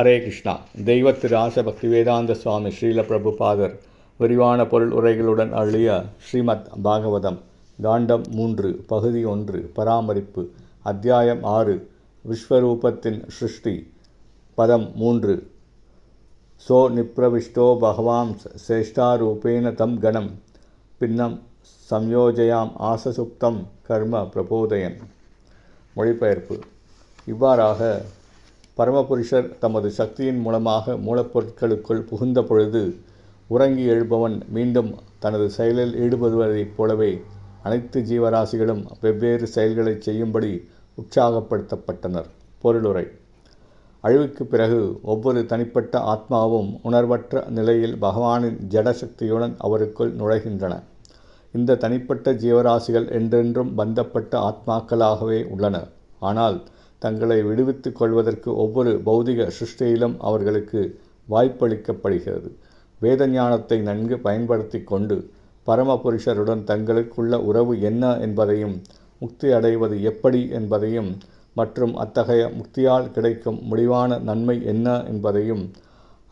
ஹரே கிருஷ்ணா. தெய்வ திரு ஆசபக்தி வேதாந்த சுவாமி ஸ்ரீல பிரபுபாதர் விரிவான பொருள் உரைகளுடன் அருளிய ஸ்ரீமத் பாகவதம் காண்டம் 3 பகுதி 1 பராமரிப்பு அத்தியாயம் 6 விஸ்வரூபத்தின் சிருஷ்டி பதம் 3 சோ நிப்ரவிஷ்டோ பகவான் சேஷ்டாரூபேன தம் கணம் பின்னம் சம்யோஜயாம் ஆசசுப்தம் கர்ம பிரபோதயன். மொழிபெயர்ப்பு. இவ்வாறாக பரமபுருஷர் தமது சக்தியின் மூலமாக மூலப்பொருட்களுக்குள் புகுந்த பொழுது உறங்கி எழுபவன் மீண்டும் தனது செயலில் ஈடுபடுவதைப் போலவே அனைத்து ஜீவராசிகளும் வெவ்வேறு செயல்களை செய்யும்படி உற்சாகப்படுத்தப்பட்டனர். பொருளுரை. அழிவுக்கு பிறகு ஒவ்வொரு தனிப்பட்ட ஆத்மாவும் உணர்வற்ற நிலையில் பகவானின் ஜட சக்தியுடன் அவருக்குள் நுழைகின்றன. இந்த தனிப்பட்ட ஜீவராசிகள் என்றென்றும் பந்தப்பட்ட ஆத்மாக்களாகவே உள்ளன. ஆனால் தங்களை விடுவித்துக் கொள்வதற்கு ஒவ்வொரு பௌதிக சிருஷ்டியிலும் அவர்களுக்கு வாய்ப்பளிக்கப்படுகிறது. வேத ஞானத்தை நன்கு பயன்படுத்தி கொண்டு பரமபுருஷருடன் தங்களுக்குள்ள உறவு என்ன என்பதையும் முக்தி அடைவது எப்படி என்பதையும் மற்றும் அத்தகைய முக்தியால் கிடைக்கும் முடிவான நன்மை என்ன என்பதையும்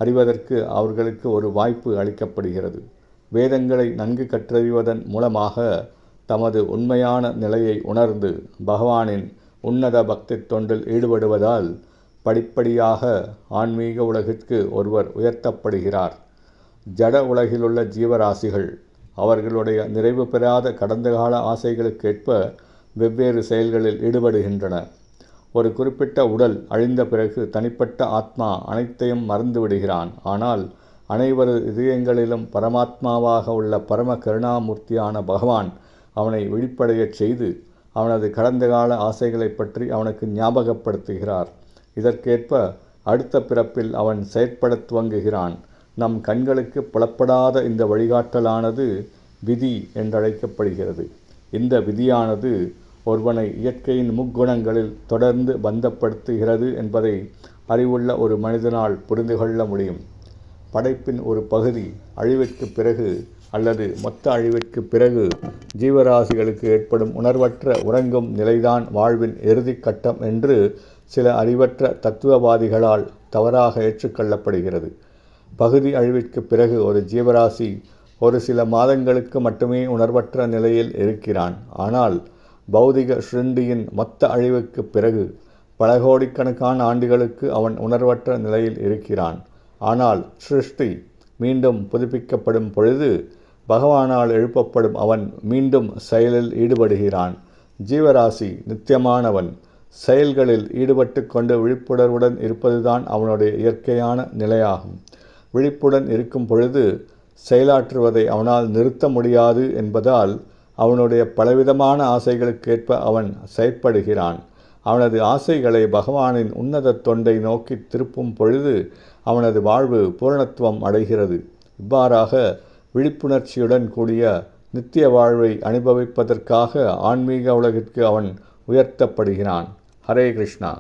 அறிவதற்கு அவர்களுக்கு ஒரு வாய்ப்பு அளிக்கப்படுகிறது. வேதங்களை நன்கு கற்றறிவதன் மூலமாக தமது உண்மையான நிலையை உணர்ந்து பகவானின் உன்னத பக்தி தொண்டில் ஈடுபடுவதால் படிப்படியாக ஆன்மீக உலகிற்கு ஒருவர் உயர்த்தப்படுகிறார். ஜட உலகிலுள்ள ஜீவராசிகள் அவர்களுடைய நிறைவு பெறாத கடந்த கால ஆசைகளுக்கேற்ப வெவ்வேறு செயல்களில் ஈடுபடுகின்றன. ஒரு குறிப்பிட்ட உடல் அழிந்த பிறகு தனிப்பட்ட ஆத்மா அனைத்தையும் மறந்து விடுகிறான். ஆனால் அனைவரது இதயங்களிலும் பரமாத்மாவாக உள்ள பரம கருணாமூர்த்தியான பகவான் அவனை விழிப்படையச் செய்து அவனது கடந்த கால ஆசைகளை பற்றி அவனுக்கு ஞாபகப்படுத்துகிறார். இதற்கேற்ப அடுத்த பிறப்பில் அவன் செயற்பட துவங்குகிறான். நம் கண்களுக்கு புலப்படாத இந்த வழிகாட்டலானது விதி என்றழைக்கப்படுகிறது. இந்த விதியானது ஒருவனை இயற்கையின் முக்குணங்களில் தொடர்ந்து பந்தப்படுத்துகிறது என்பதை அறிவுள்ள ஒரு மனிதனால் புரிந்து கொள்ள முடியும். படைப்பின் ஒரு பகுதி அழிவிற்கு பிறகு அல்லது மொத்த அழிவிற்கு பிறகு ஜீவராசிகளுக்கு ஏற்படும் உணர்வற்ற உறங்கும் நிலைதான் வாழ்வின் இறுதி கட்டம் என்று சில அறிவற்ற தத்துவவாதிகளால் தவறாக ஏற்றுக்கொள்ளப்படுகிறது. பகுதி அழிவிற்கு பிறகு ஒரு ஜீவராசி ஒரு சில மாதங்களுக்கு மட்டுமே உணர்வற்ற நிலையில் இருக்கிறான். ஆனால் பௌதிக சிருஷ்டியின் மொத்த அழிவுக்கு பிறகு பல கோடிக்கணக்கான ஆண்டுகளுக்கு அவன் உணர்வற்ற நிலையில் இருக்கிறான். ஆனால் சிருஷ்டி மீண்டும் புதுப்பிக்கப்படும் பொழுது பகவானால் எழுப்பப்படும் அவன் மீண்டும் செயலில் ஈடுபடுகிறான். ஜீவராசி நித்தியமானவன். செயல்களில் ஈடுபட்டு கொண்டு விழிப்புணர்வுடன் இருப்பதுதான் அவனுடைய இயற்கையான நிலையாகும். விழிப்புடன் இருக்கும் பொழுது செயலாற்றுவதை அவனால் நிறுத்த முடியாது என்பதால் அவனுடைய பலவிதமான ஆசைகளுக்கேற்ப அவன் செயற்படுகிறான். அவனது ஆசைகளை பகவானின் உன்னத தொண்டை நோக்கி திருப்பும் பொழுது அவனது வாழ்வு பூரணத்துவம் அடைகிறது. இவ்வாறாக விழிப்புணர்ச்சியுடன் கூடிய நித்திய வாழ்வை அனுபவிப்பதற்காக ஆன்மீக உலகிற்கு அவன் உயர்த்தப்படுகிறான். ஹரே கிருஷ்ணா.